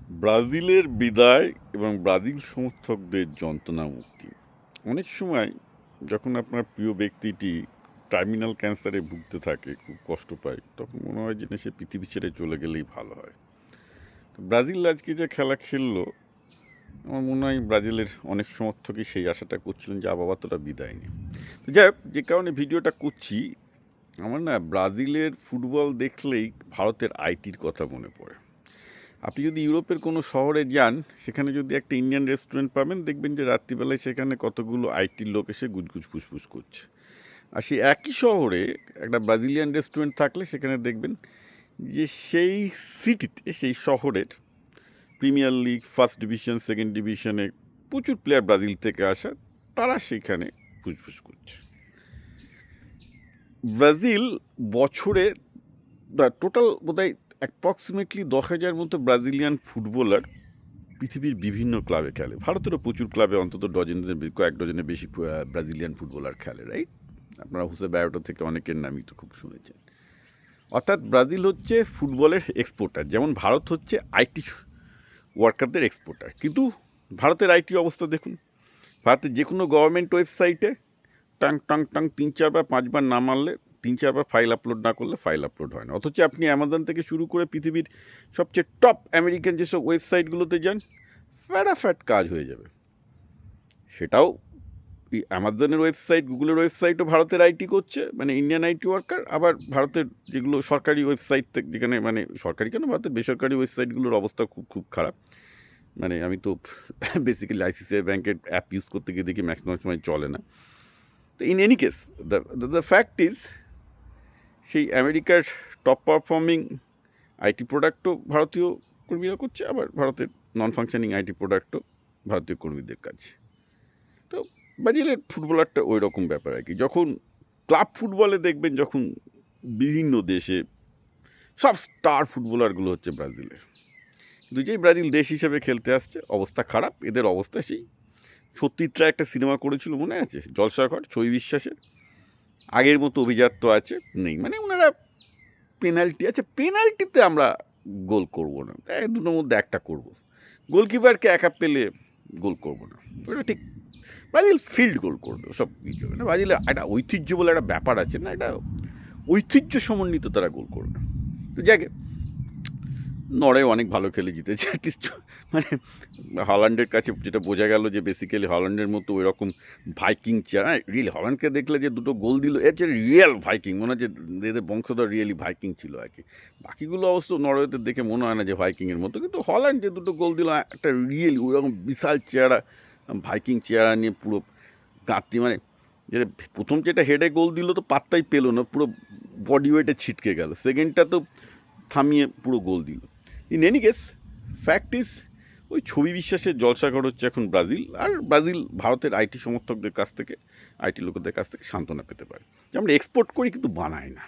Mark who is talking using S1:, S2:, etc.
S1: ব্রাজিলের বিদায় এবং ব্রাজিল সমর্থকদের যন্ত্রণা মুক্তি। অনেক সময় যখন আপনার প্রিয় ব্যক্তিটি টার্মিনাল ক্যান্সারে ভুগতে থাকে, খুব কষ্ট পায়, তখন মনে হয় যে না, সে পৃথিবী ছেড়ে চলে গেলেই ভালো হয়। তো ব্রাজিল আজকে যে খেলা খেললো, আমার মনে হয় ব্রাজিলের অনেক সমর্থকই সেই আশাটা করছিলেন যে আপাতত বিদায় নেই। তো যাই হোক, যে কারণে ভিডিওটা করছি, আমার না ব্রাজিলের ফুটবল দেখলেই ভারতের আইটির কথা মনে পড়ে। আপনি যদি ইউরোপের কোনো শহরে যান, সেখানে যদি একটা ইন্ডিয়ান রেস্টুরেন্ট পাবেন, দেখবেন যে রাত্রিবেলায় সেখানে কতগুলো আইটির লোক এসে গুজগুজ ফুসফুস করছে। আর সেই একই শহরে একটা ব্রাজিলিয়ান রেস্টুরেন্ট থাকলে সেখানে দেখবেন যে সেই সিটিতে, সেই শহরের premier league, first division, second ডিভিশনে প্রচুর প্লেয়ার ব্রাজিল থেকে আসা, তারা সেখানে ফুসফুস করছে। ব্রাজিল বছরে টোটাল বোধহয় অ্যাপ্রক্সিমেটলি 10,000 মতো ব্রাজিলিয়ান ফুটবলার পৃথিবীর বিভিন্ন ক্লাবে খেলে। ভারতেরও প্রচুর ক্লাবে অন্তত কয়েক ডজনের বেশি ব্রাজিলিয়ান ফুটবলার খেলে, রাইট? আপনারা হুসে ব্যায়োটো থেকে অনেকের নামই তো খুব শুনেছেন। অর্থাৎ ব্রাজিল হচ্ছে ফুটবলের এক্সপোর্টার, যেমন ভারত হচ্ছে আইটি ওয়ার্কারদের এক্সপোর্টার। কিন্তু ভারতের আইটি অবস্থা দেখুন। ভারতের যে কোনো গভর্নমেন্ট ওয়েবসাইটে টাং টাং টাং 3-4 বার 5 বার না মারলে, 3-4 বার ফাইল আপলোড না করলে ফাইল আপলোড হয় না। অথচ আপনি অ্যামাজন থেকে শুরু করে পৃথিবীর সবচেয়ে টপ আমেরিকান যেসব ওয়েবসাইটগুলোতে যান, ফ্যাটাফ্যাট কাজ হয়ে যাবে। সেটাও অ্যামাজনের ওয়েবসাইট, গুগলের ওয়েবসাইটও ভারতের আইটি করছে, মানে ইন্ডিয়ান আইটি ওয়ার্কার। আবার ভারতের যেগুলো সরকারি ওয়েবসাইট থেকে, যেখানে মানে সরকারি কেন, ভারতের বেসরকারি ওয়েবসাইটগুলোর অবস্থা খুব খুব খারাপ। মানে আমি তো বেসিক্যালি আইসিআইসিআই ব্যাংকের অ্যাপ ইউজ করতে গিয়ে দেখি ম্যাক্সিমাম সময় চলে না। তো in any case, the fact is, সেই আমেরিকার টপ পারফর্মিং আইটি প্রোডাক্টও ভারতীয় কর্মীরা করছে, আবার ভারতের নন ফাংশনিং আইটি প্রোডাক্টও ভারতীয় কর্মীদের কাছে। তো ব্রাজিলের ফুটবলারটা ওই রকম ব্যাপার আর কি। যখন ক্লাব ফুটবলে দেখবেন, যখন বিভিন্ন দেশে সব স্টার ফুটবলারগুলো হচ্ছে ব্রাজিলের, কিন্তু যেই ব্রাজিল দেশ হিসেবে খেলতে আসছে, অবস্থা খারাপ। এদের অবস্থা সেই সত্যিত্রা একটা সিনেমা করেছিল, মনে আছে? জলসাঘর, ছবি বিশ্বাসের। আগের মতো অভিজাত্য আছে নেই, মানে ওনারা পেনাল্টি আছে, পেনাল্টিতে আমরা গোল করব না, দুটোর মধ্যে একটা করব, গোলকিপারকে একা পেলে গোল করব না, ওটা ঠিক। ব্রাজিল ফিল্ড গোল করবে, ওসব কিছু হবে না। ব্রাজিলে একটা ঐতিহ্য বলে একটা ব্যাপার আছে না, এটা ঐতিহ্য সমন্বিত তারা গোল করবে। তো যাকে নড়ে অনেক ভালো খেলে জিতেছে অ্যাটলিস্ট, মানে হল্যান্ডের কাছে যেটা বোঝা গেল যে বেসিক্যালি হল্যান্ডের মতো ওই রকম ভাইকিং চেয়ার, রিয়েলি হল্যান্ডকে দেখলে যে দুটো গোল দিল, এর যে রিয়েল ভাইকিং মনে হয়, যে এদের বংশধর রিয়েলি ভাইকিং ছিল আর কি। বাকিগুলো অবশ্য নরওয়েতে দেখে মনে হয় না যে ভাইকিংয়ের মতো, কিন্তু হল্যান্ড যে দুটো গোল দিল, একটা রিয়েলি ওই রকম বিশাল চেহারা, ভাইকিং চেহারা নিয়ে পুরো গাঁতি, মানে যে প্রথম যেটা হেডে গোল দিল তো পাত্তাই পেলো না, পুরো বডি ওয়েটে ছিটকে গেল। সেকেন্ডটা তো থামিয়ে পুরো গোল দিল। In any case, fact is, ওই ছবি বিশ্বাসের জলসাঘর হচ্ছে এখন ব্রাজিল। আর ব্রাজিল ভারতের আইটি সমর্থকদের কাছ থেকে, আইটি লোকদের কাছ থেকে সান্ত্বনা পেতে পারে যে আমরা এক্সপোর্ট করি কিন্তু বানাই না।